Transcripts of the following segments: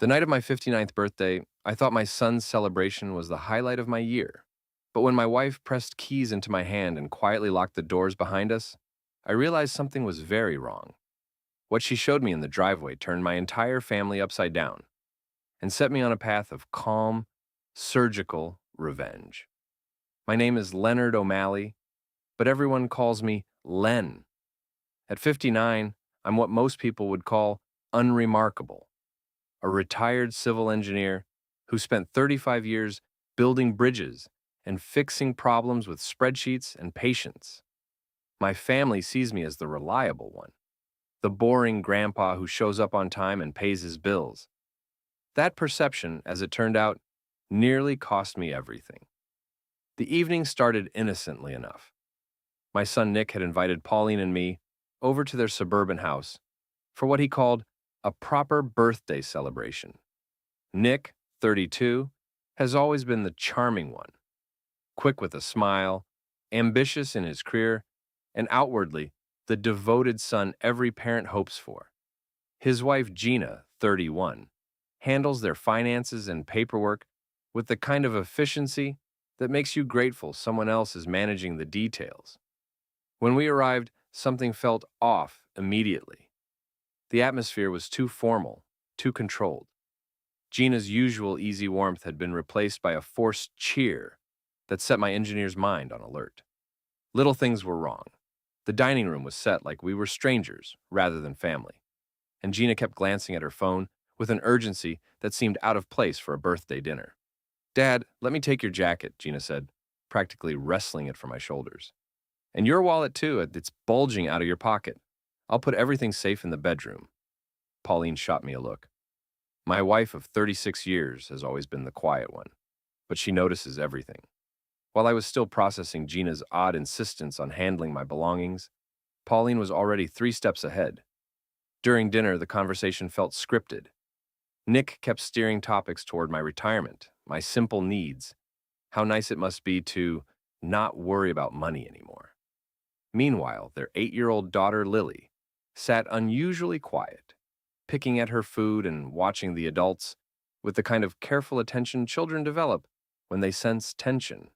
The night of my 59th birthday, I thought my son's celebration was the highlight of my year. But when my wife pressed keys into my hand and quietly locked the doors behind us, I realized something was very wrong. What she showed me in the driveway turned my entire family upside down and set me on a path of calm, surgical revenge. My name is Leonard O'Malley, but everyone calls me Len. At 59, I'm what most people would call unremarkable, a retired civil engineer who spent 35 years building bridges and fixing problems with spreadsheets and patience. My family sees me as the reliable one, the boring grandpa who shows up on time and pays his bills. That perception, as it turned out, nearly cost me everything. The evening started innocently enough. My son Nick had invited Pauline and me over to their suburban house for what he called a proper birthday celebration. Nick, 32, has always been the charming one, quick with a smile, ambitious in his career, and outwardly the devoted son every parent hopes for. His wife Gina, 31, handles their finances and paperwork with the kind of efficiency that makes you grateful someone else is managing the details. When we arrived, something felt off immediately. The atmosphere was too formal, too controlled. Gina's usual easy warmth had been replaced by a forced cheer that set my engineer's mind on alert. Little things were wrong. The dining room was set like we were strangers rather than family, and Gina kept glancing at her phone with an urgency that seemed out of place for a birthday dinner. "Dad, let me take your jacket," Gina said, practically wrestling it from my shoulders. "And your wallet too, it's bulging out of your pocket. I'll put everything safe in the bedroom." Pauline shot me a look. My wife of 36 years has always been the quiet one, but she notices everything. While I was still processing Gina's odd insistence on handling my belongings, Pauline was already 3 steps ahead. During dinner, the conversation felt scripted. Nick kept steering topics toward my retirement, my simple needs, how nice it must be to not worry about money anymore. Meanwhile, their 8-year-old daughter, Lily, sat unusually quiet, picking at her food and watching the adults with the kind of careful attention children develop when they sense tension.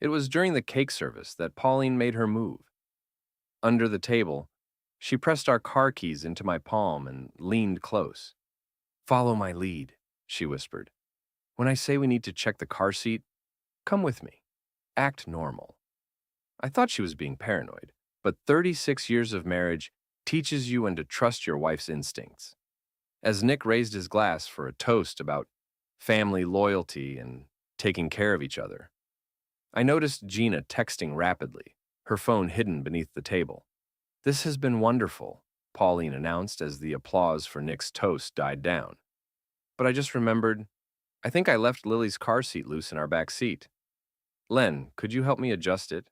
It was during the cake service that Pauline made her move. Under the table, she pressed our car keys into my palm and leaned close. "Follow my lead," she whispered. "When I say we need to check the car seat, come with me. Act normal." I thought she was being paranoid, but 36 years of marriage teaches you when to trust your wife's instincts. As Nick raised his glass for a toast about family loyalty and taking care of each other, I noticed Gina texting rapidly, her phone hidden beneath the table. "This has been wonderful," Pauline announced as the applause for Nick's toast died down. But I just remembered, I think I left Lily's car seat loose in our back seat. "Len, could you help me adjust it?"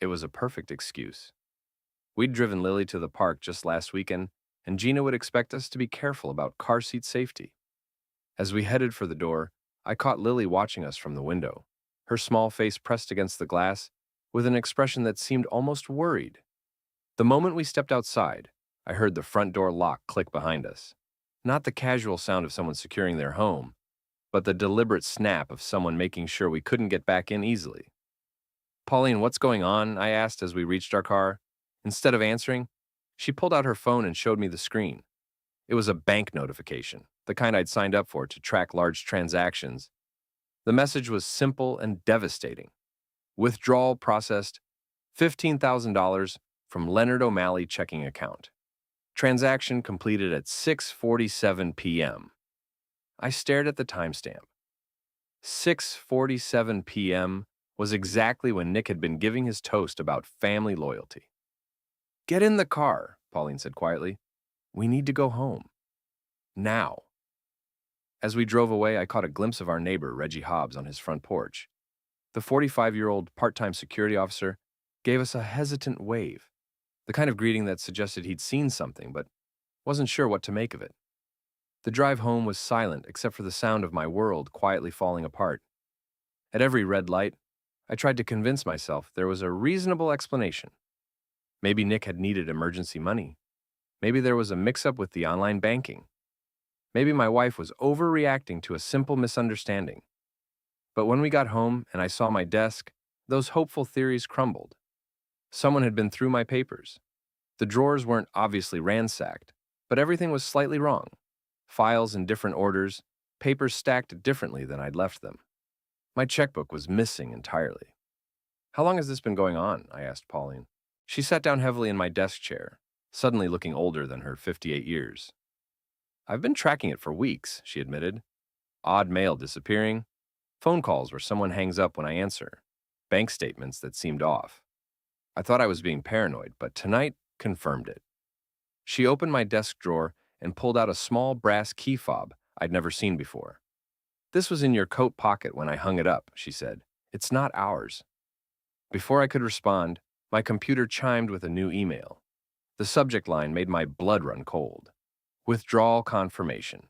It was a perfect excuse. We'd driven Lily to the park just last weekend, and Gina would expect us to be careful about car seat safety. As we headed for the door, I caught Lily watching us from the window, her small face pressed against the glass, with an expression that seemed almost worried. The moment we stepped outside, I heard the front door lock click behind us. Not the casual sound of someone securing their home, but the deliberate snap of someone making sure we couldn't get back in easily. "Pauline, what's going on?" I asked as we reached our car. Instead of answering, she pulled out her phone and showed me the screen. It was a bank notification, the kind I'd signed up for to track large transactions. The message was simple and devastating. Withdrawal processed, $15,000 from Leonard O'Malley checking account. Transaction completed at 6:47 p.m. I stared at the timestamp. 6:47 p.m. was exactly when Nick had been giving his toast about family loyalty. "Get in the car," Pauline said quietly. "We need to go home. Now." As we drove away, I caught a glimpse of our neighbor, Reggie Hobbs, on his front porch. The 45-year-old part-time security officer gave us a hesitant wave, the kind of greeting that suggested he'd seen something but wasn't sure what to make of it. The drive home was silent except for the sound of my world quietly falling apart. At every red light, I tried to convince myself there was a reasonable explanation. Maybe Nick had needed emergency money. Maybe there was a mix-up with the online banking. Maybe my wife was overreacting to a simple misunderstanding. But when we got home and I saw my desk, those hopeful theories crumbled. Someone had been through my papers. The drawers weren't obviously ransacked, but everything was slightly wrong. Files in different orders, papers stacked differently than I'd left them. My checkbook was missing entirely. "How long has this been going on?" I asked Pauline. She sat down heavily in my desk chair, suddenly looking older than her 58 years. "I've been tracking it for weeks," she admitted. Odd mail disappearing, phone calls where someone hangs up when I answer, bank statements that seemed off. I thought I was being paranoid, but tonight confirmed it. She opened my desk drawer and pulled out a small brass key fob I'd never seen before. "This was in your coat pocket when I hung it up," she said. "It's not ours." Before I could respond, my computer chimed with a new email. The subject line made my blood run cold. Withdrawal confirmation.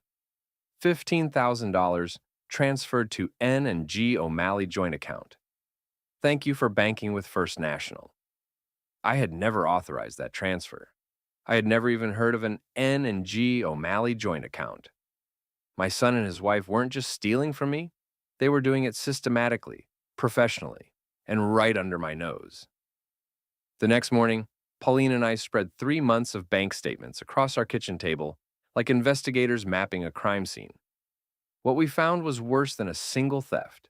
$15,000 transferred to N and G O'Malley joint account. Thank you for banking with First National. I had never authorized that transfer. I had never even heard of an N and G O'Malley joint account. My son and his wife weren't just stealing from me, they were doing it systematically, professionally, and right under my nose. The next morning, Pauline and I spread 3 months of bank statements across our kitchen table like investigators mapping a crime scene. What we found was worse than a single theft.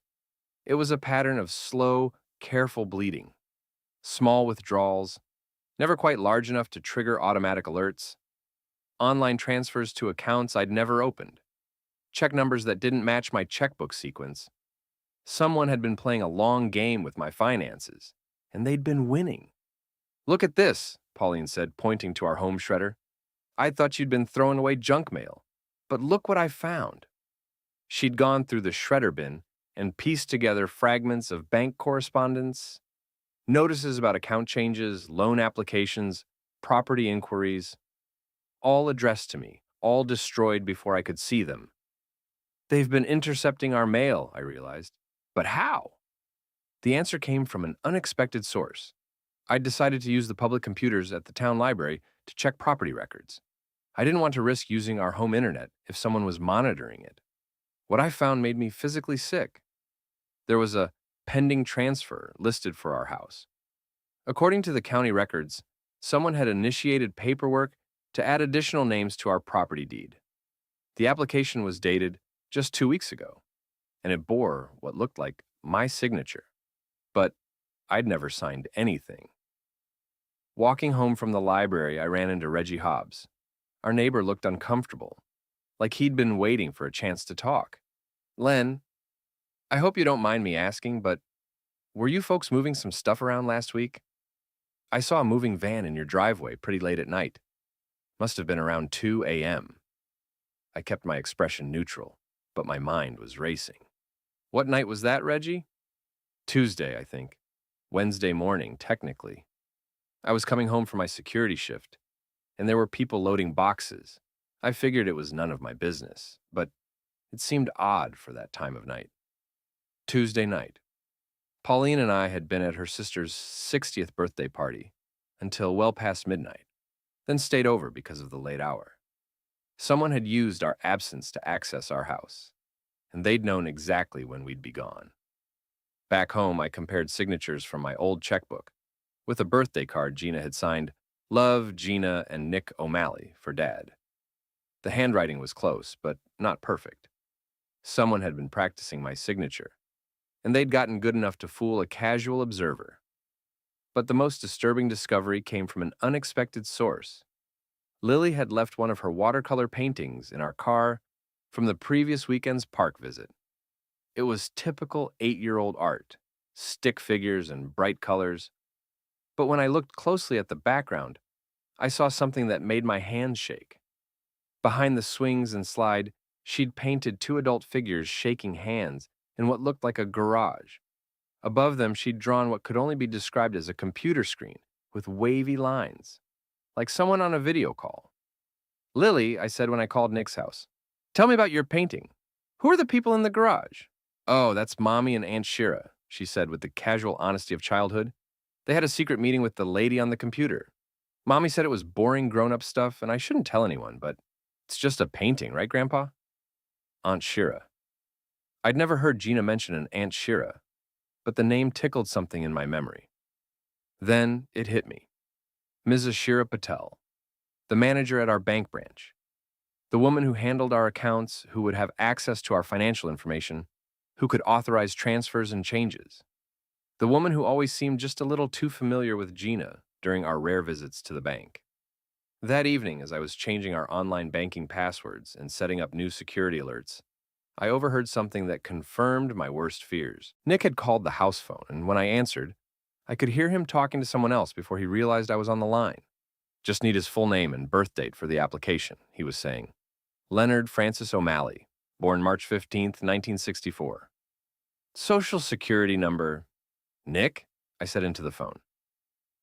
It was a pattern of slow, careful bleeding, small withdrawals, never quite large enough to trigger automatic alerts, online transfers to accounts I'd never opened, check numbers that didn't match my checkbook sequence. Someone had been playing a long game with my finances, and they'd been winning. "Look at this," Pauline said, pointing to our home shredder. "I thought you'd been throwing away junk mail, but look what I found." She'd gone through the shredder bin and pieced together fragments of bank correspondence, notices about account changes, loan applications, property inquiries, all addressed to me, all destroyed before I could see them. "They've been intercepting our mail," I realized. But how? The answer came from an unexpected source. I decided to use the public computers at the town library to check property records. I didn't want to risk using our home internet if someone was monitoring it. What I found made me physically sick. There was a pending transfer listed for our house. According to the county records, someone had initiated paperwork to add additional names to our property deed. The application was dated just 2 weeks ago, and it bore what looked like my signature. But I'd never signed anything. Walking home from the library, I ran into Reggie Hobbs. Our neighbor looked uncomfortable, like he'd been waiting for a chance to talk. "Len, I hope you don't mind me asking, but were you folks moving some stuff around last week? I saw a moving van in your driveway pretty late at night. Must have been around 2 a.m. I kept my expression neutral, but my mind was racing. "What night was that, Reggie?" "Tuesday, I think. Wednesday morning, technically. I was coming home from my security shift, and there were people loading boxes. I figured it was none of my business, but it seemed odd for that time of night." Tuesday night. Pauline and I had been at her sister's 60th birthday party until well past midnight, then stayed over because of the late hour. Someone had used our absence to access our house, and they'd known exactly when we'd be gone. Back home, I compared signatures from my old checkbook with a birthday card Gina had signed, "Love, Gina and Nick O'Malley," for Dad. The handwriting was close, but not perfect. Someone had been practicing my signature, and they'd gotten good enough to fool a casual observer. But the most disturbing discovery came from an unexpected source. Lily had left one of her watercolor paintings in our car from the previous weekend's park visit. It was typical 8-year-old art, stick figures and bright colors. But when I looked closely at the background, I saw something that made my hands shake. Behind the swings and slide, she'd painted 2 adult figures shaking hands in what looked like a garage. Above them, she'd drawn what could only be described as a computer screen with wavy lines, like someone on a video call. "Lily," I said when I called Nick's house, "tell me about your painting. Who are the people in the garage?" "Oh, that's Mommy and Aunt Shira," she said with the casual honesty of childhood. "They had a secret meeting with the lady on the computer. Mommy said it was boring grown-up stuff, and I shouldn't tell anyone, but it's just a painting, right, Grandpa?" Aunt Shira. I'd never heard Gina mention an Aunt Shira, but the name tickled something in my memory. Then it hit me. Mrs. Shira Patel, the manager at our bank branch, the woman who handled our accounts, who would have access to our financial information, who could authorize transfers and changes. The woman who always seemed just a little too familiar with Gina during our rare visits to the bank. That evening, as I was changing our online banking passwords and setting up new security alerts, I overheard something that confirmed my worst fears. Nick had called the house phone, and when I answered, I could hear him talking to someone else before he realized I was on the line. Just need his full name and birth date for the application, he was saying. Leonard Francis O'Malley, born March 15th, 1964. Social security number. Nick? I said into the phone.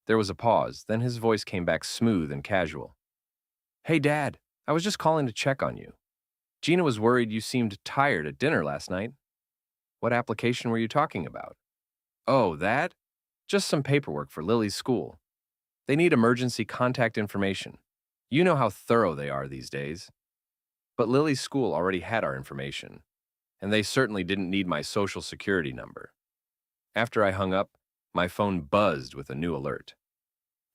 There was a pause, then his voice came back smooth and casual. Hey, Dad, I was just calling to check on you. Gina was worried you seemed tired at dinner last night. What application were you talking about? Oh, that? Just some paperwork for Lily's school. They need emergency contact information. You know how thorough they are these days. But Lily's school already had our information, and they certainly didn't need my social security number. After I hung up, my phone buzzed with a new alert.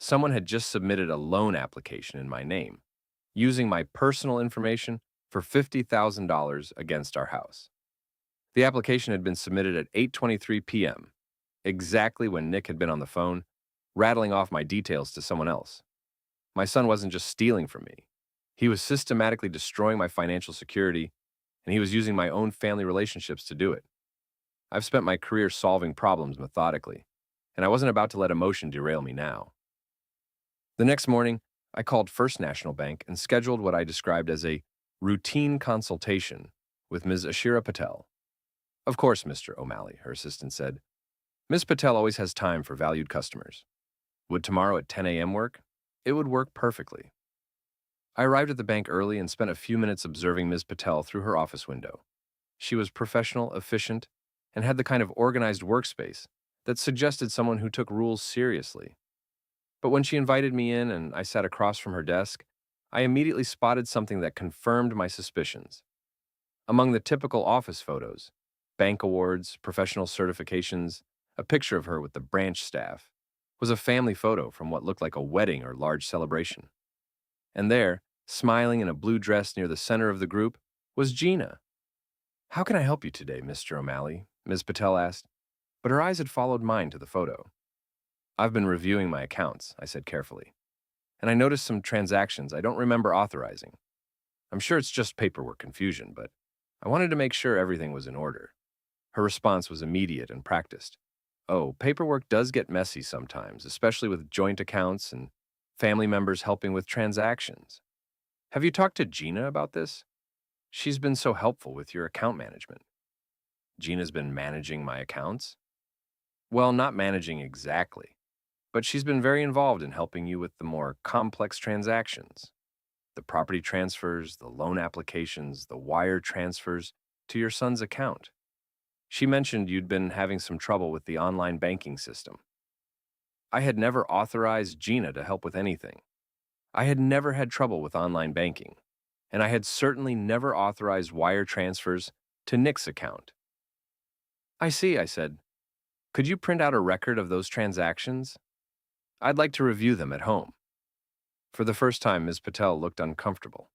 Someone had just submitted a loan application in my name, using my personal information for $50,000 against our house. The application had been submitted at 8:23 p.m., exactly when Nick had been on the phone, rattling off my details to someone else. My son wasn't just stealing from me. He was systematically destroying my financial security, and he was using my own family relationships to do it. I've spent my career solving problems methodically, and I wasn't about to let emotion derail me now. The next morning, I called First National Bank and scheduled what I described as a routine consultation with Ms. Ashira Patel. Of course, Mr. O'Malley, her assistant said. Ms. Patel always has time for valued customers. Would tomorrow at 10 a.m. work? It would work perfectly. I arrived at the bank early and spent a few minutes observing Ms. Patel through her office window. She was professional, efficient, and had the kind of organized workspace that suggested someone who took rules seriously. But when she invited me in and I sat across from her desk, I immediately spotted something that confirmed my suspicions. Among the typical office photos, bank awards, professional certifications, a picture of her with the branch staff, was a family photo from what looked like a wedding or large celebration. And there, smiling in a blue dress near the center of the group, was Gina. How can I help you today, Mr. O'Malley? Ms. Patel asked, but her eyes had followed mine to the photo. I've been reviewing my accounts, I said carefully, and I noticed some transactions I don't remember authorizing. I'm sure it's just paperwork confusion, but I wanted to make sure everything was in order. Her response was immediate and practiced. Oh, paperwork does get messy sometimes, especially with joint accounts and family members helping with transactions. Have you talked to Gina about this? She's been so helpful with your account management. Gina's been managing my accounts? Well, not managing exactly, but she's been very involved in helping you with the more complex transactions. The property transfers, the loan applications, the wire transfers to your son's account. She mentioned you'd been having some trouble with the online banking system. I had never authorized Gina to help with anything. I had never had trouble with online banking, and I had certainly never authorized wire transfers to Nick's account. I see, I said. Could you print out a record of those transactions? I'd like to review them at home. For the first time, Ms. Patel looked uncomfortable.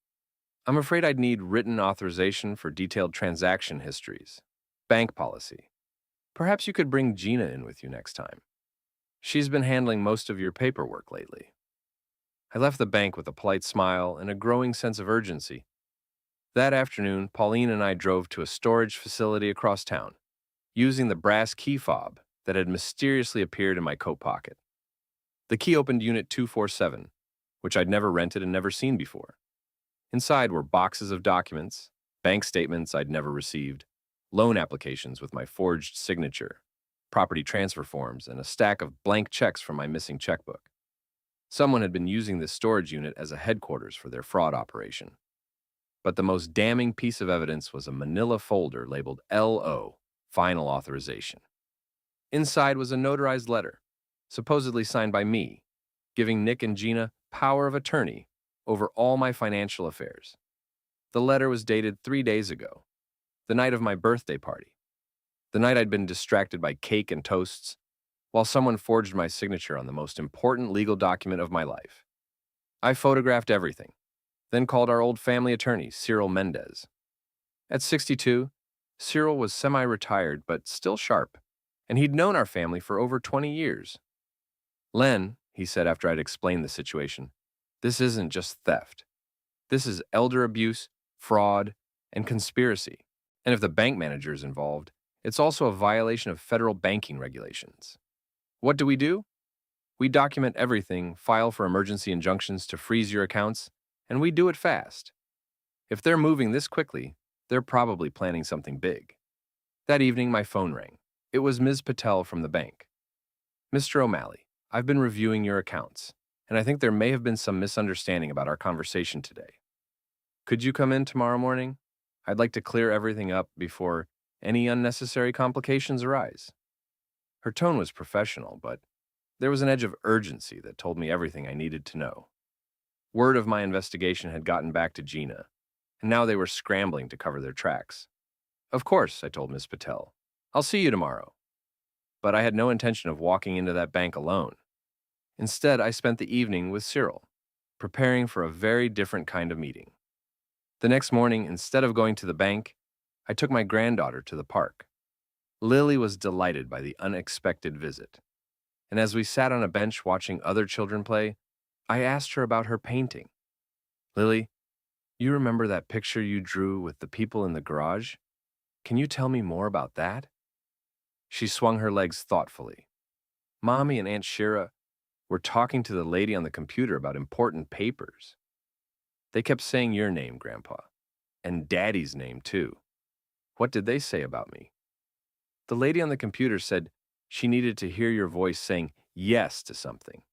I'm afraid I'd need written authorization for detailed transaction histories. Bank policy. Perhaps you could bring Gina in with you next time. She's been handling most of your paperwork lately. I left the bank with a polite smile and a growing sense of urgency. That afternoon, Pauline and I drove to a storage facility across town, using the brass key fob that had mysteriously appeared in my coat pocket. The key opened Unit 247, which I'd never rented and never seen before. Inside were boxes of documents, bank statements I'd never received, loan applications with my forged signature, property transfer forms, and a stack of blank checks from my missing checkbook. Someone had been using this storage unit as a headquarters for their fraud operation. But the most damning piece of evidence was a manila folder labeled LO, Final Authorization. Inside was a notarized letter, supposedly signed by me, giving Nick and Gina power of attorney over all my financial affairs. The letter was dated 3 days ago, The night of my birthday party. The night I'd been distracted by cake and toasts, while someone forged my signature on the most important legal document of my life. I photographed everything, then called our old family attorney, Cyril Mendez. At 62, Cyril was semi-retired but still sharp, and he'd known our family for over 20 years. "Len," he said after I'd explained the situation, "this isn't just theft. This is elder abuse, fraud, and conspiracy. And if the bank manager is involved, it's also a violation of federal banking regulations." What do? We document everything, file for emergency injunctions to freeze your accounts, and we do it fast. If they're moving this quickly, they're probably planning something big. That evening, my phone rang. It was Ms. Patel from the bank. "Mr. O'Malley, I've been reviewing your accounts, and I think there may have been some misunderstanding about our conversation today. Could you come in tomorrow morning? I'd like to clear everything up before any unnecessary complications arise." Her tone was professional, but there was an edge of urgency that told me everything I needed to know. Word of my investigation had gotten back to Gina, and now they were scrambling to cover their tracks. "Of course," I told Miss Patel. "I'll see you tomorrow." But I had no intention of walking into that bank alone. Instead, I spent the evening with Cyril, preparing for a very different kind of meeting. The next morning, instead of going to the bank, I took my granddaughter to the park. Lily was delighted by the unexpected visit, and as we sat on a bench watching other children play, I asked her about her painting. "Lily, you remember that picture you drew with the people in the garage? Can you tell me more about that?" She swung her legs thoughtfully. "Mommy and Aunt Shira were talking to the lady on the computer about important papers. They kept saying your name, Grandpa, and Daddy's name, too. What did they say about me?" "The lady on the computer said she needed to hear your voice saying yes to something.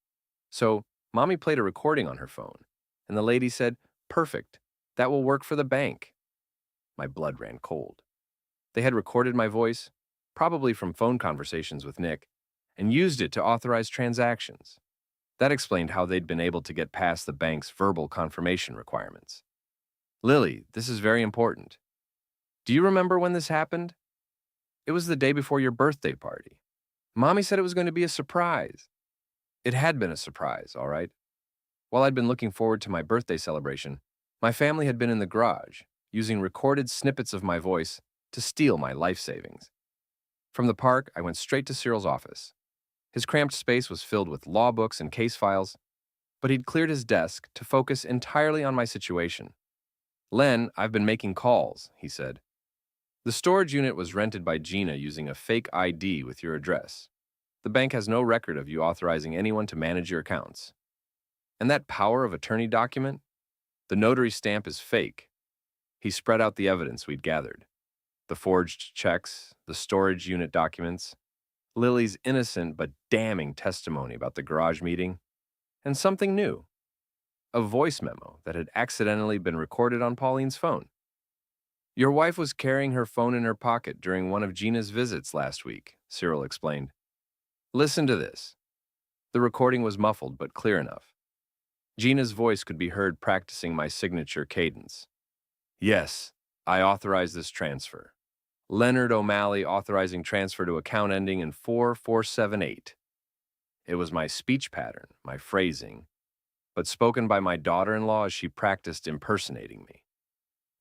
So, Mommy played a recording on her phone, and the lady said, 'Perfect, that will work for the bank.'" My blood ran cold. They had recorded my voice, probably from phone conversations with Nick, and used it to authorize transactions. That explained how they'd been able to get past the bank's verbal confirmation requirements. "Lily, this is very important. Do you remember when this happened? It was the day before your birthday party. Mommy said it was going to be a surprise." It had been a surprise, all right. While I'd been looking forward to my birthday celebration, my family had been in the garage, using recorded snippets of my voice to steal my life savings. From the park, I went straight to Cyril's office. His cramped space was filled with law books and case files, but he'd cleared his desk to focus entirely on my situation. "Len, I've been making calls," he said. "The storage unit was rented by Gina using a fake ID with your address. The bank has no record of you authorizing anyone to manage your accounts. And that power of attorney document? The notary stamp is fake." He spread out the evidence we'd gathered. The forged checks, the storage unit documents, Lily's innocent but damning testimony about the garage meeting, and something new, a voice memo that had accidentally been recorded on Pauline's phone. "Your wife was carrying her phone in her pocket during one of Gina's visits last week," Cyril explained. "Listen to this." The recording was muffled but clear enough. Gina's voice could be heard practicing my signature cadence. "Yes, I authorize this transfer. Leonard O'Malley authorizing transfer to account ending in 4478. It was my speech pattern, my phrasing, but spoken by my daughter-in-law as she practiced impersonating me.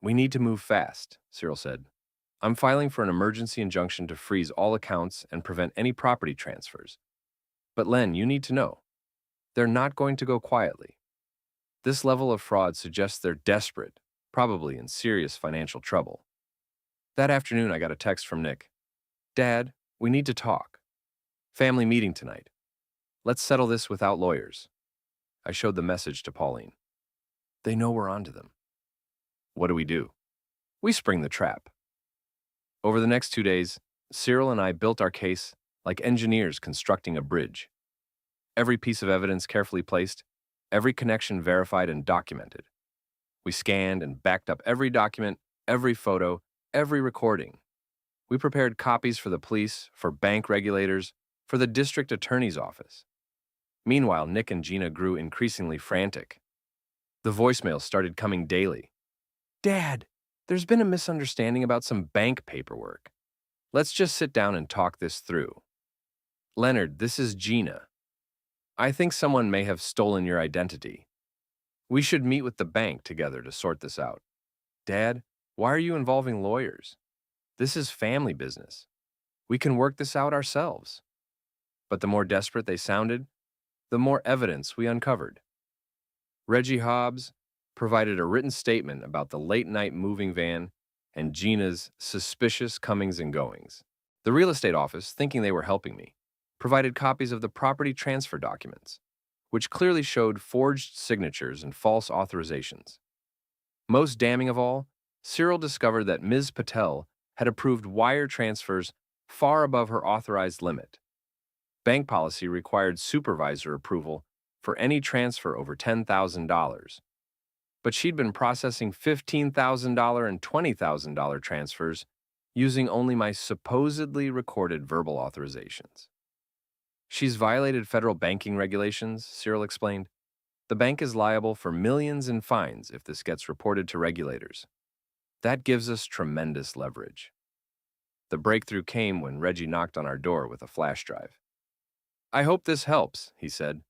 "We need to move fast," Cyril said. "I'm filing for an emergency injunction to freeze all accounts and prevent any property transfers. But Len, you need to know, they're not going to go quietly. This level of fraud suggests they're desperate, probably in serious financial trouble." That afternoon, I got a text from Nick. "Dad, we need to talk. Family meeting tonight. Let's settle this without lawyers." I showed the message to Pauline. "They know we're onto them." What do? We spring the trap. Over the next 2 days, Cyril and I built our case like engineers constructing a bridge. Every piece of evidence carefully placed, every connection verified and documented. We scanned and backed up every document, every photo, every recording. We prepared copies for the police, for bank regulators, for the district attorney's office. Meanwhile, Nick and Gina grew increasingly frantic. The voicemails started coming daily. "Dad, There's been a misunderstanding about some bank paperwork. Let's just sit down and talk this through. Leonard, this is Gina. I think someone may have stolen your identity. We should meet with the bank together to sort this out. Dad, why are you involving lawyers? This is family business. We can work this out ourselves. But the more desperate they sounded, the more evidence we uncovered. Reggie Hobbs provided a written statement about the late-night moving van and Gina's suspicious comings and goings. The real estate office, thinking they were helping me, provided copies of the property transfer documents, which clearly showed forged signatures and false authorizations. Most damning of all, Cyril discovered that Ms. Patel had approved wire transfers far above her authorized limit. Bank policy required supervisor approval for any transfer over $10,000. But she'd been processing $15,000 and $20,000 transfers using only my supposedly recorded verbal authorizations. She's violated federal banking regulations, Cyril explained. The bank is liable for millions in fines if this gets reported to regulators. That gives us tremendous leverage. The breakthrough came when Reggie knocked on our door with a flash drive. I hope this helps, he said.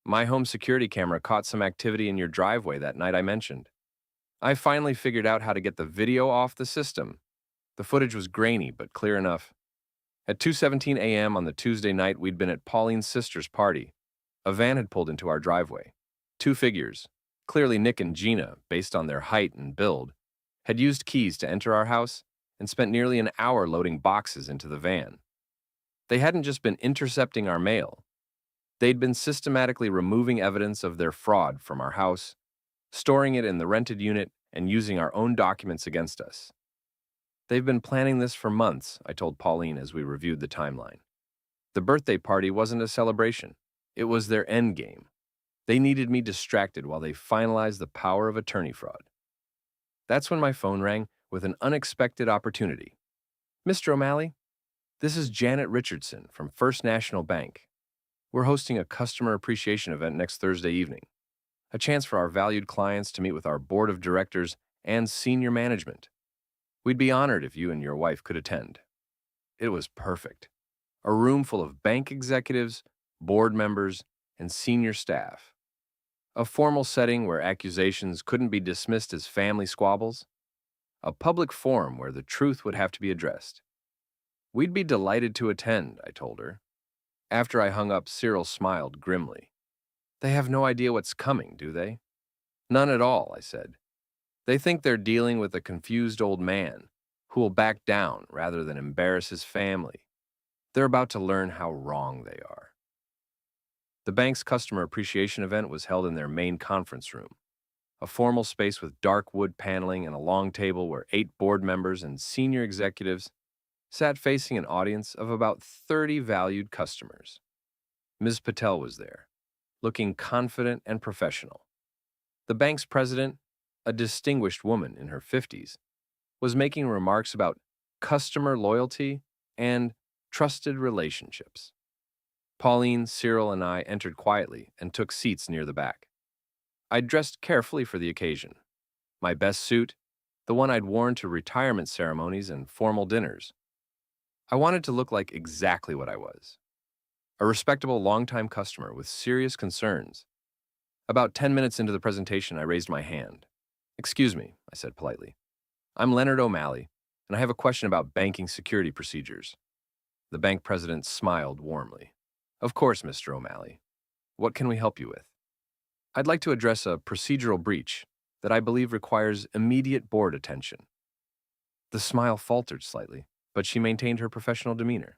My home security camera caught some activity in your driveway that night I mentioned. I finally figured out how to get the video off the system. The footage was grainy, but clear enough. At 2:17 a.m. on the Tuesday night, we'd been at Pauline's sister's party. A van had pulled into our driveway. Two figures, clearly Nick and Gina, based on their height and build, had used keys to enter our house and spent nearly an hour loading boxes into the van. They hadn't just been intercepting our mail. They'd been systematically removing evidence of their fraud from our house, storing it in the rented unit, and using our own documents against us. They've been planning this for months, I told Pauline as we reviewed the timeline. The birthday party wasn't a celebration. It was their end game. They needed me distracted while they finalized the power of attorney fraud. That's when my phone rang with an unexpected opportunity. Mr. O'Malley, this is Janet Richardson from First National Bank. We're hosting a customer appreciation event next Thursday evening, a chance for our valued clients to meet with our board of directors and senior management. We'd be honored if you and your wife could attend. It was perfect. A room full of bank executives, board members, and senior staff. A formal setting where accusations couldn't be dismissed as family squabbles. A public forum where the truth would have to be addressed. We'd be delighted to attend, I told her. After I hung up, Cyril smiled grimly. They have no idea what's coming, do they? None at all, I said. They think they're dealing with a confused old man who will back down rather than embarrass his family. They're about to learn how wrong they are. The bank's customer appreciation event was held in their main conference room, a formal space with dark wood paneling and a long table where 8 board members and senior executives sat facing an audience of about 30 valued customers. Ms. Patel was there, looking confident and professional. The bank's president, a distinguished woman in her 50s, was making remarks about customer loyalty and trusted relationships. Pauline, Cyril, and I entered quietly and took seats near the back. I'd dressed carefully for the occasion. My best suit, the one I'd worn to retirement ceremonies and formal dinners. I wanted to look like exactly what I was. A respectable longtime customer with serious concerns. About 10 minutes into the presentation, I raised my hand. Excuse me, I said politely. I'm Leonard O'Malley, and I have a question about banking security procedures. The bank president smiled warmly. Of course, Mr. O'Malley. What can we help you with? I'd like to address a procedural breach that I believe requires immediate board attention. The smile faltered slightly, but she maintained her professional demeanor.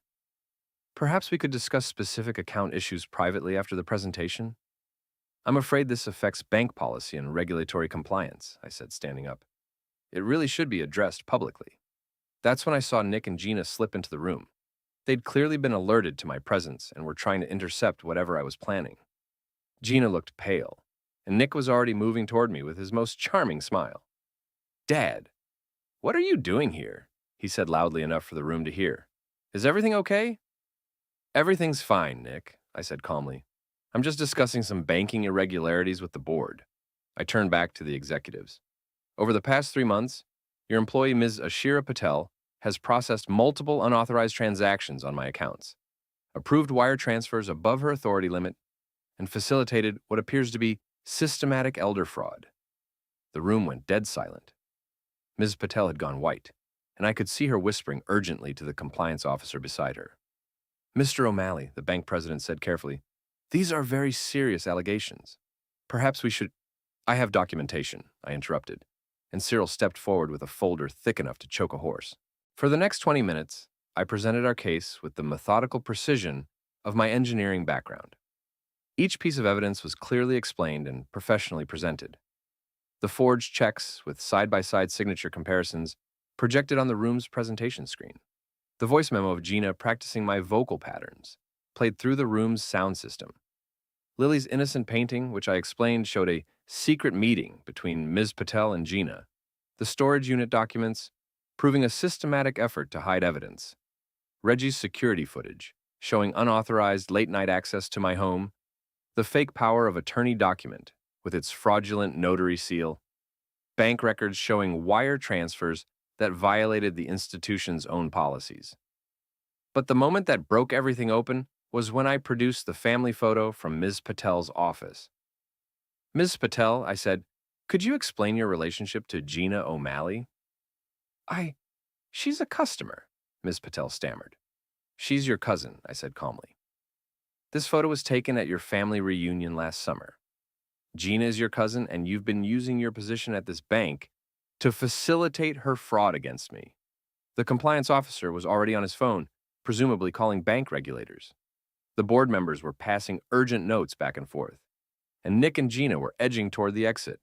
Perhaps we could discuss specific account issues privately after the presentation? I'm afraid this affects bank policy and regulatory compliance, I said, standing up. It really should be addressed publicly. That's when I saw Nick and Gina slip into the room. They'd clearly been alerted to my presence and were trying to intercept whatever I was planning. Gina looked pale, and Nick was already moving toward me with his most charming smile. Dad, what are you doing here? He said loudly enough for the room to hear. Is everything okay? Everything's fine, Nick, I said calmly. I'm just discussing some banking irregularities with the board. I turned back to the executives. Over the past 3 months, Your employee, Ms. Ashira Patel, has processed multiple unauthorized transactions on my accounts, approved wire transfers above her authority limit, and facilitated what appears to be systematic elder fraud. The room went dead silent. Ms. Patel had gone white, and I could see her whispering urgently to the compliance officer beside her. Mr. O'Malley, the bank president said carefully, these are very serious allegations. Perhaps we should— I have documentation, I interrupted, and Cyril stepped forward with a folder thick enough to choke a horse. For the next 20 minutes, I presented our case with the methodical precision of my engineering background. Each piece of evidence was clearly explained and professionally presented. The forged checks with side-by-side signature comparisons projected on the room's presentation screen. The voice memo of Gina practicing my vocal patterns played through the room's sound system. Lily's innocent painting, which I explained, showed a secret meeting between Ms. Patel and Gina. The storage unit documents proving a systematic effort to hide evidence. Reggie's security footage showing unauthorized late-night access to my home. The fake power of attorney document with its fraudulent notary seal. Bank records showing wire transfers that violated the institution's own policies. But the moment that broke everything open was when I produced the family photo from Ms. Patel's office. Ms. Patel, I said, could you explain your relationship to Gina O'Malley? She's a customer, Ms. Patel stammered. She's your cousin, I said calmly. This photo was taken at your family reunion last summer. Gina is your cousin, and you've been using your position at this bank to facilitate her fraud against me. The compliance officer was already on his phone, presumably calling bank regulators. The board members were passing urgent notes back and forth, and Nick and Gina were edging toward the exit.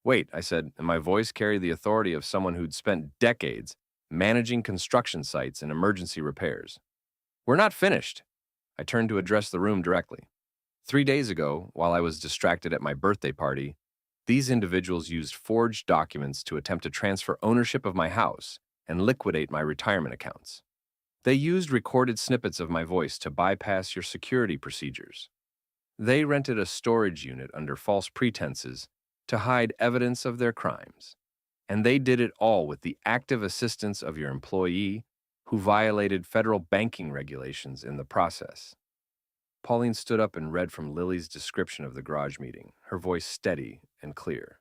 Wait, I said, and my voice carried the authority of someone who'd spent decades managing construction sites and emergency repairs. We're not finished. I turned to address the room directly. 3 days ago, while I was distracted at my birthday party, these individuals used forged documents to attempt to transfer ownership of my house and liquidate my retirement accounts. They used recorded snippets of my voice to bypass your security procedures. They rented a storage unit under false pretenses to hide evidence of their crimes. And they did it all with the active assistance of your employee, who violated federal banking regulations in the process. Pauline stood up and read from Lily's description of the garage meeting, her voice steady and clear.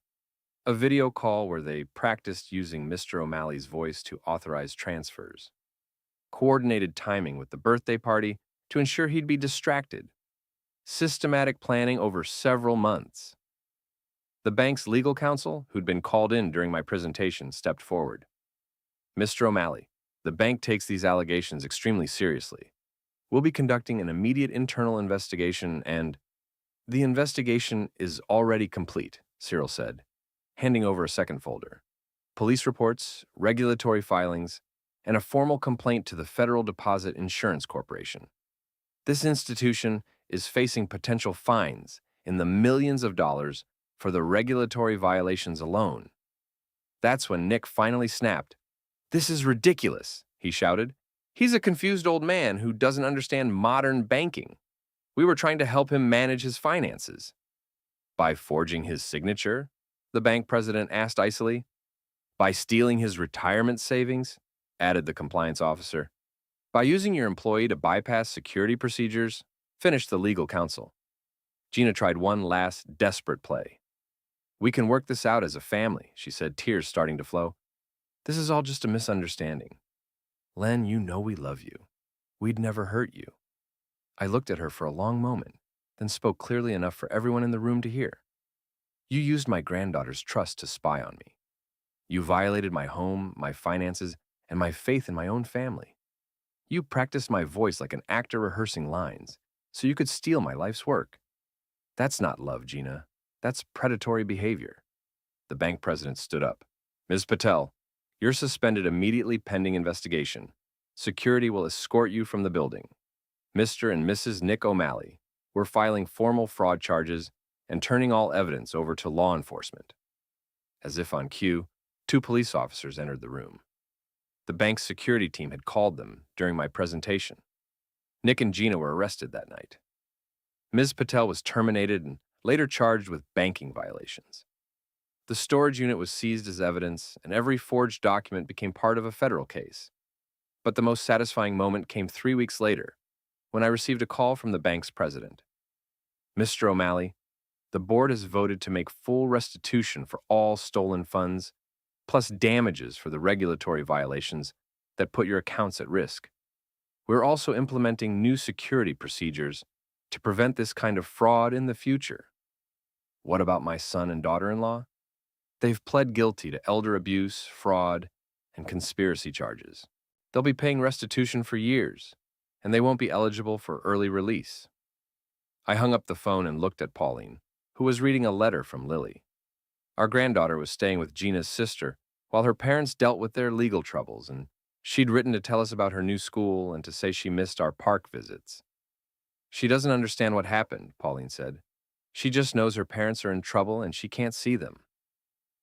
A video call where they practiced using Mr. O'Malley's voice to authorize transfers. Coordinated timing with the birthday party to ensure he'd be distracted. Systematic planning over several months. The bank's legal counsel, who'd been called in during my presentation, stepped forward. Mr. O'Malley, the bank takes these allegations extremely seriously. We'll be conducting an immediate internal investigation and— The investigation is already complete, Cyril said, handing over a second folder. Police reports, regulatory filings, and a formal complaint to the Federal Deposit Insurance Corporation. This institution is facing potential fines in the millions of dollars for the regulatory violations alone. That's when Nick finally snapped. This is ridiculous, he shouted. He's a confused old man who doesn't understand modern banking. We were trying to help him manage his finances. By forging his signature? The bank president asked icily. By stealing his retirement savings? Added the compliance officer. By using your employee to bypass security procedures? Finished the legal counsel. Gina tried one last desperate play. We can work this out as a family, she said, tears starting to flow. This is all just a misunderstanding. Len, you know we love you. We'd never hurt you. I looked at her for a long moment, then spoke clearly enough for everyone in the room to hear. You used my granddaughter's trust to spy on me. You violated my home, my finances, and my faith in my own family. You practiced my voice like an actor rehearsing lines, so you could steal my life's work. That's not love, Gina. That's predatory behavior. The bank president stood up. Ms. Patel, you're suspended immediately pending investigation. Security will escort you from the building. Mr. and Mrs. Nick O'Malley, we're filing formal fraud charges and turning all evidence over to law enforcement. As if on cue, 2 police officers entered the room. The bank's security team had called them during my presentation. Nick and Gina were arrested that night. Ms. Patel was terminated and later charged with banking violations. The storage unit was seized as evidence, and every forged document became part of a federal case. But the most satisfying moment came 3 weeks later, when I received a call from the bank's president. Mr. O'Malley, the board has voted to make full restitution for all stolen funds, plus damages for the regulatory violations that put your accounts at risk. We're also implementing new security procedures to prevent this kind of fraud in the future. What about my son and daughter-in-law? They've pled guilty to elder abuse, fraud, and conspiracy charges. They'll be paying restitution for years, and they won't be eligible for early release. I hung up the phone and looked at Pauline, who was reading a letter from Lily. Our granddaughter was staying with Gina's sister while her parents dealt with their legal troubles, and she'd written to tell us about her new school and to say she missed our park visits. She doesn't understand what happened, Pauline said. She just knows her parents are in trouble and she can't see them.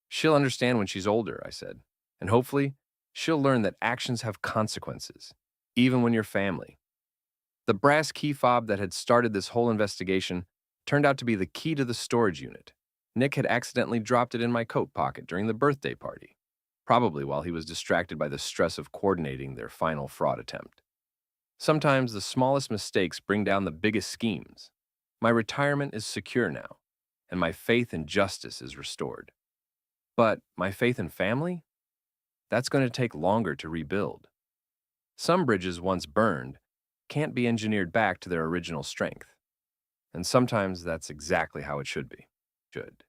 She'll understand when she's older, I said, and hopefully she'll learn that actions have consequences, even when you're family. The brass key fob that had started this whole investigation turned out to be the key to the storage unit. Nick had accidentally dropped it in my coat pocket during the birthday party, probably while he was distracted by the stress of coordinating their final fraud attempt. Sometimes the smallest mistakes bring down the biggest schemes. My retirement is secure now, and my faith in justice is restored. But my faith in family? That's going to take longer to rebuild. Some bridges once burned can't be engineered back to their original strength. And sometimes that's exactly how it should be. Should.